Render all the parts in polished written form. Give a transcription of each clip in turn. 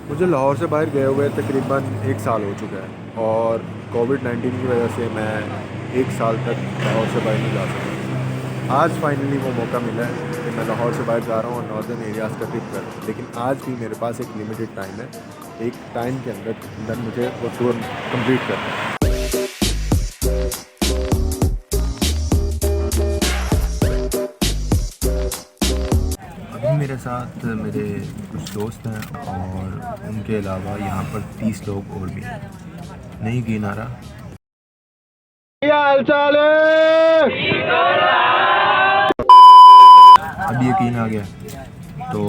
मुझे लाहौर से बाहर गए हुए तकरीबन 1 साल हो चुका है और कोविड-19 की वजह से मैं 1 साल तक लाहौर से बाहर नहीं जा सका। आज फाइनली वो मौका मिला है कि मैं लाहौर से बाहर जा रहा हूँ और नॉर्दर्न एरियाज़ का ट्रिप कर रहा हूँ, लेकिन आज भी मेरे पास एक लिमिटेड टाइम है। एक टाइम के अंदर मुझे वो टूर कंप्लीट करना है। अभी मेरे साथ मेरे कुछ दोस्त हैं और उनके अलावा यहाँ पर 30 लोग और भी हैं। नहीं गिन आ रहा। क्या हाल चाल है? अब यकीन आ गया। तो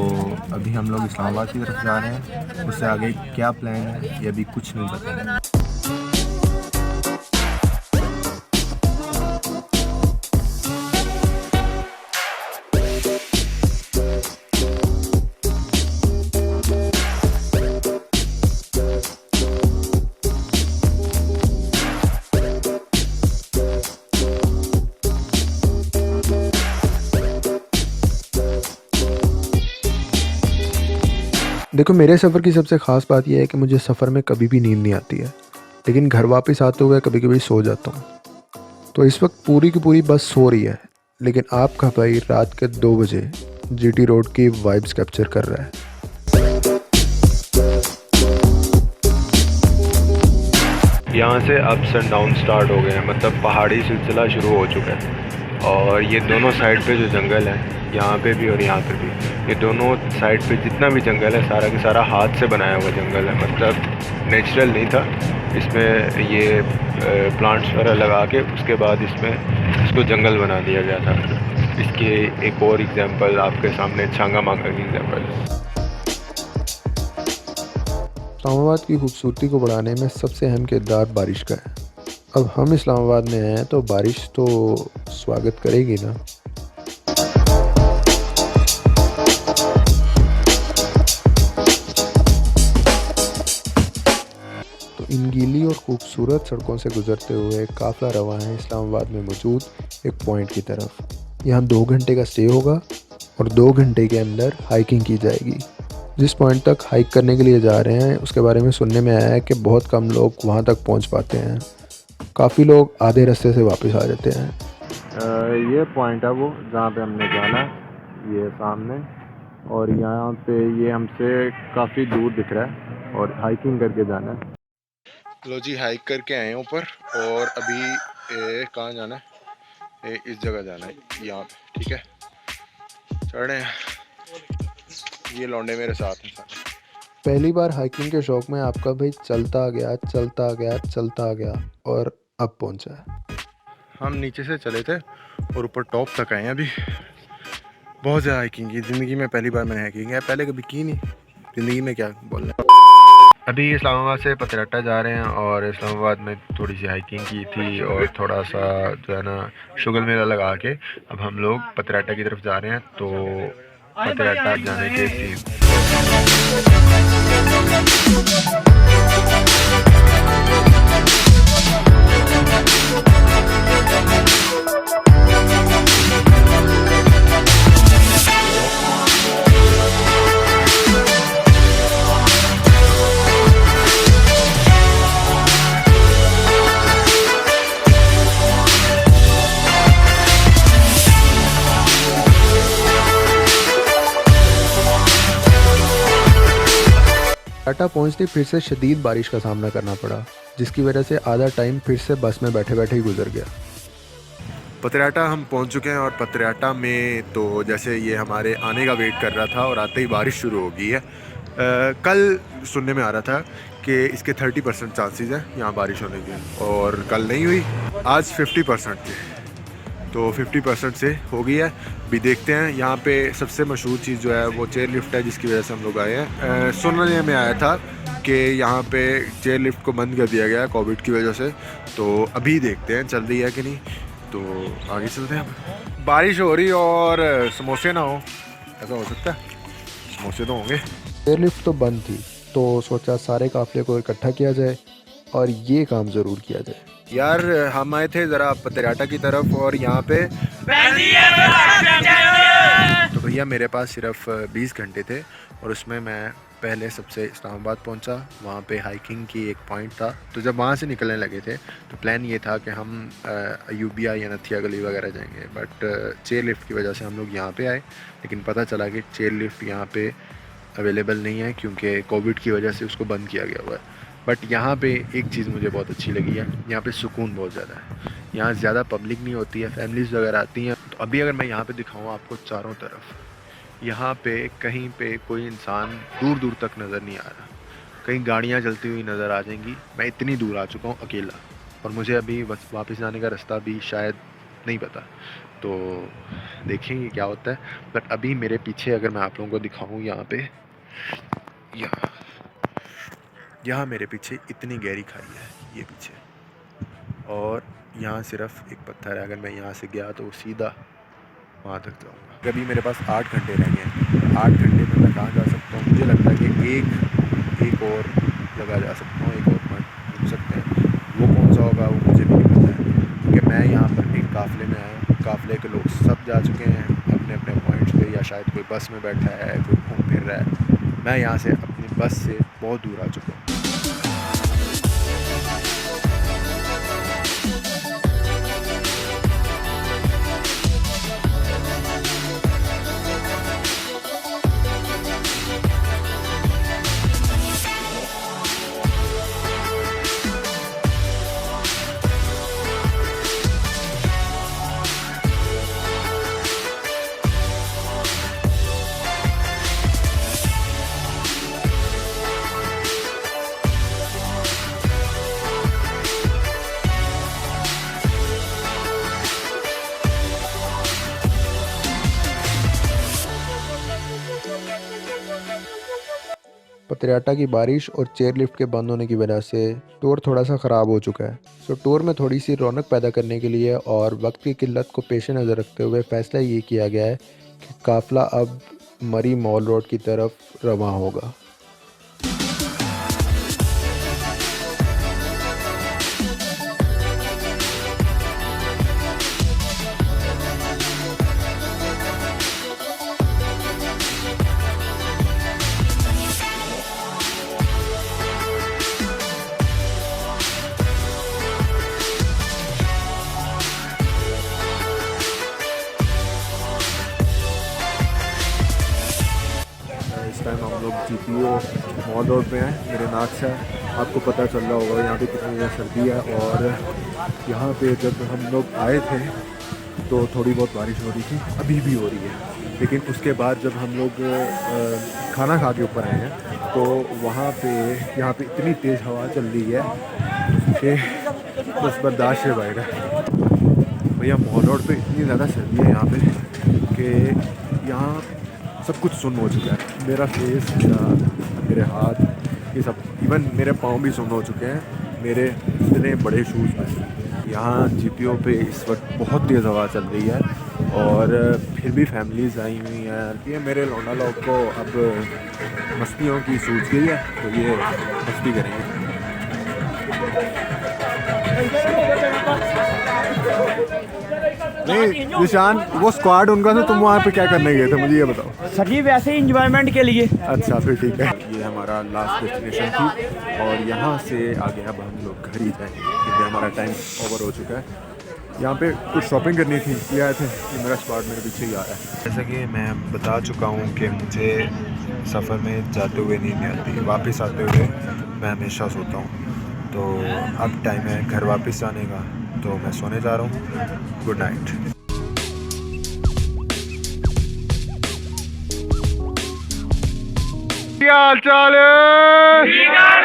अभी हम लोग इस्लामाबाद की तरफ जा रहे हैं। उससे आगे क्या प्लान है ये अभी कुछ नहीं पता। देखो, मेरे सफ़र की सबसे ख़ास बात यह है कि मुझे सफ़र में कभी भी नींद नहीं आती है, लेकिन घर वापस आते हुए कभी-कभी सो जाता हूँ। तो इस वक्त पूरी की पूरी बस सो रही है, लेकिन आपका भाई रात के 2 बजे जीटी रोड की वाइब्स कैप्चर कर रहा है। यहाँ से अप्स एंड डाउन स्टार्ट हो गए हैं, मतलब पहाड़ी सिलसिला शुरू हो चुका है। और ये दोनों साइड पे जो जंगल है, यहाँ पे भी और यहाँ पे भी, ये दोनों साइड पे जितना भी जंगल है सारा का सारा हाथ से बनाया हुआ जंगल है, मतलब नेचुरल नहीं था। इसमें ये प्लांट्स वगैरह लगा के उसके बाद इसमें इसको जंगल बना दिया गया था। इसके एक और एग्जांपल आपके सामने छांगा मांगा की एग्जांपल है। इस्लामाबाद की खूबसूरती को बढ़ाने में सबसे अहम किरदार बारिश का है। अब हम इस्लामाबाद में हैं तो बारिश तो स्वागत करेगी ना। तो इन गीली और खूबसूरत सड़कों से गुजरते हुए काफ़िला रवा है इस्लामाबाद में मौजूद एक पॉइंट की तरफ। यहाँ 2 घंटे का स्टे होगा और 2 घंटे के अंदर हाइकिंग की जाएगी। जिस पॉइंट तक हाइक करने के लिए जा रहे हैं उसके बारे में सुनने में आया है कि बहुत कम लोग वहाँ तक पहुँच पाते हैं। काफ़ी लोग आधे रास्ते से वापस आ जाते हैं। ये पॉइंट है वो जहाँ पे हमने जाना है, ये सामने। और यहाँ पे ये हमसे काफ़ी दूर दिख रहा है और हाइकिंग करके जाना है। लो जी, हाइक करके आए हैं ऊपर और अभी कहाँ जाना है? इस जगह जाना है, यहाँ पे। ठीक है, चढ़े। ये लौंडे मेरे साथ हैं सारे। पहली बार हाइकिंग के शौक में आपका भाई चलता गया और अब पहुंचा है। हम नीचे से चले थे और ऊपर टॉप तक आए हैं। अभी बहुत ज़्यादा हाइकिंग की, ज़िंदगी में पहली बार मैंने हाइकिंग है, पहले कभी की नहीं ज़िंदगी में, क्या बोलना। अभी इस्लामाबाद से पतराटा जा रहे हैं और इस्लामाबाद में थोड़ी सी हाइकिंग की थी और थोड़ा सा जो है ना शुगर मेला लगा के अब हम लोग पतराटा की तरफ जा रहे हैं। तो पतराटा जाने के लिए टाटा पहुंचते फिर से शदीद बारिश का सामना करना पड़ा, जिसकी वजह से आधा टाइम फिर से बस में बैठे बैठे ही गुजर गया। पतराटा हम पहुंच चुके हैं और पतराटा में तो जैसे ये हमारे आने का वेट कर रहा था और आते ही बारिश शुरू हो गई है। कल सुनने में आ रहा था कि इसके 30% चांसेस हैं यहाँ बारिश होने के, और कल नहीं हुई, आज 50% थे। तो 50% से हो गई है। भी देखते हैं। यहाँ पे सबसे मशहूर चीज़ जो है वो चेयर लिफ्ट है, जिसकी वजह से हम लोग आए हैं। सुनने में आया था कि यहाँ पे चेयर लिफ्ट को बंद कर दिया गया है कोविड की वजह से। तो अभी देखते हैं चल रही है कि नहीं, तो आगे चलते हैं। बारिश हो रही और समोसे ना हो, ऐसा हो सकता है? समोसे तो होंगे। चेयर लिफ्ट तो बंद थी, तो सोचा सारे काफिले को इकट्ठा किया जाए और ये काम ज़रूर किया जाए। यार हम आए थे ज़रा पतराटा की तरफ और यहाँ पे तो भैया मेरे पास सिर्फ 20 घंटे थे और उसमें मैं पहले सबसे इस्लामाबाद पहुंचा, वहाँ पे हाइकिंग की एक पॉइंट था। तो जब वहाँ से निकलने लगे थे तो प्लान ये था कि हम अयूबिया या नथिया गली वगैरह जाएंगे, बट चेयर लिफ्ट की वजह से हम लोग यहाँ पे आए। लेकिन पता चला कि चेयर लिफ्ट यहाँ पे अवेलेबल नहीं है क्योंकि कोविड की वजह से उसको बंद किया गया हुआ है। बट यहाँ पे एक चीज़ मुझे बहुत अच्छी लगी है, यहाँ पे सुकून बहुत ज़्यादा है। यहाँ ज़्यादा पब्लिक नहीं होती है, फैमिलीज़ वगैरह आती हैं। तो अभी अगर मैं यहाँ पे दिखाऊँ आपको चारों तरफ, यहाँ पे कहीं पे कोई इंसान दूर दूर तक नज़र नहीं आ रहा। कहीं गाड़ियाँ चलती हुई नज़र आ जाएंगी। मैं इतनी दूर आ चुका हूँ अकेला, और मुझे अभी बस वापस जाने का रास्ता भी शायद नहीं पता, तो देखेंगे क्या होता है। बट अभी मेरे पीछे अगर मैं आप लोगों को दिखाऊँ, यहाँ पे यहाँ मेरे पीछे इतनी गहरी खाई है, ये पीछे, और यहाँ सिर्फ एक पत्थर है। अगर मैं यहाँ से गया तो वो सीधा वहाँ तक जाऊँगा। अभी मेरे पास 8 घंटे रह गए हैं। 8 घंटे में मैं कहाँ जा सकता हूँ? मुझे लगता है कि एक और जगह जा सकता हूँ, एक और पॉइंट घूम सकते हैं। वो कौन सा होगा वो मुझे भी नहीं पता है, क्योंकि मैं यहाँ पर एक काफ़िले में आया हूँ। काफ़िले के लोग सब जा चुके हैं अपने अपने पॉइंट्स पे, या शायद कोई बस में बैठा है, कोई घूम फिर रहा है। मैं यहाँ से अपनी बस से बहुत दूर आ चुका हूँ। पतियाटा की बारिश और चेयर लिफ्ट के बंद होने की वजह से टूर थोड़ा सा ख़राब हो चुका है। सो टूर में थोड़ी सी रौनक पैदा करने के लिए और वक्त की किल्लत को पेश नज़र रखते हुए फ़ैसला ये किया गया है कि काफ़िला अब मरी मॉल रोड की तरफ रवां होगा। इस टाइम हम लोग GPO मॉल रोड पे हैं। मेरे नाक से आपको पता चल रहा होगा यहाँ पे कितनी ज़्यादा सर्दी है, और यहाँ पे जब हम लोग आए थे तो थोड़ी बहुत बारिश हो रही थी, अभी भी हो रही है। लेकिन उसके बाद जब हम लोग खाना खा के ऊपर आए हैं तो वहाँ पे यहाँ पे इतनी तेज़ हवा चल रही है कि बस बर्दाश्त से बाहर है। भैया मॉल रोड पे इतनी ज़्यादा सर्दी है यहाँ पे कि यहाँ सब कुछ सुन्न हो चुका है। मेरा फेस, मेरे हाथ, ये सब, इवन मेरे पाँव भी सुन्न हो चुके हैं, मेरे इतने बड़े शूज़ में। यहाँ GPO पे इस वक्त बहुत तेज़ हवा चल रही है, और फिर भी फैमिलीज़ आई हुई हैं। ये मेरे लौंडा लोग को अब मस्तियों की सूझ गई है, तो ये मस्ती करेंगे। नहीं निशान, वो स्क्वाड उनका था, तुम वहाँ पे क्या करने गए थे मुझे ये बताओ। सर जी वैसे ही इंजॉयमेंट के लिए। अच्छा फिर ठीक है। ये हमारा लास्ट डेस्टिनेशन थी, और यहाँ से आगे अब हम लोग घर ही जाएंगे क्योंकि हमारा टाइम ओवर हो चुका है। यहाँ पे कुछ शॉपिंग करनी थी, ये आए थे। ये मेरा स्क्वाड मेरे पीछे ही आ रहा है। जैसा कि मैं बता चुका हूँ कि मुझे सफ़र में जाते हुए नींद नहीं आती, वापस आते हुए मैं हमेशा सोता हूँ। तो अब टाइम है घर वापस जाने का, तो मैं सोने जा रहा हूँ। Good night. क्या हाल चाल है?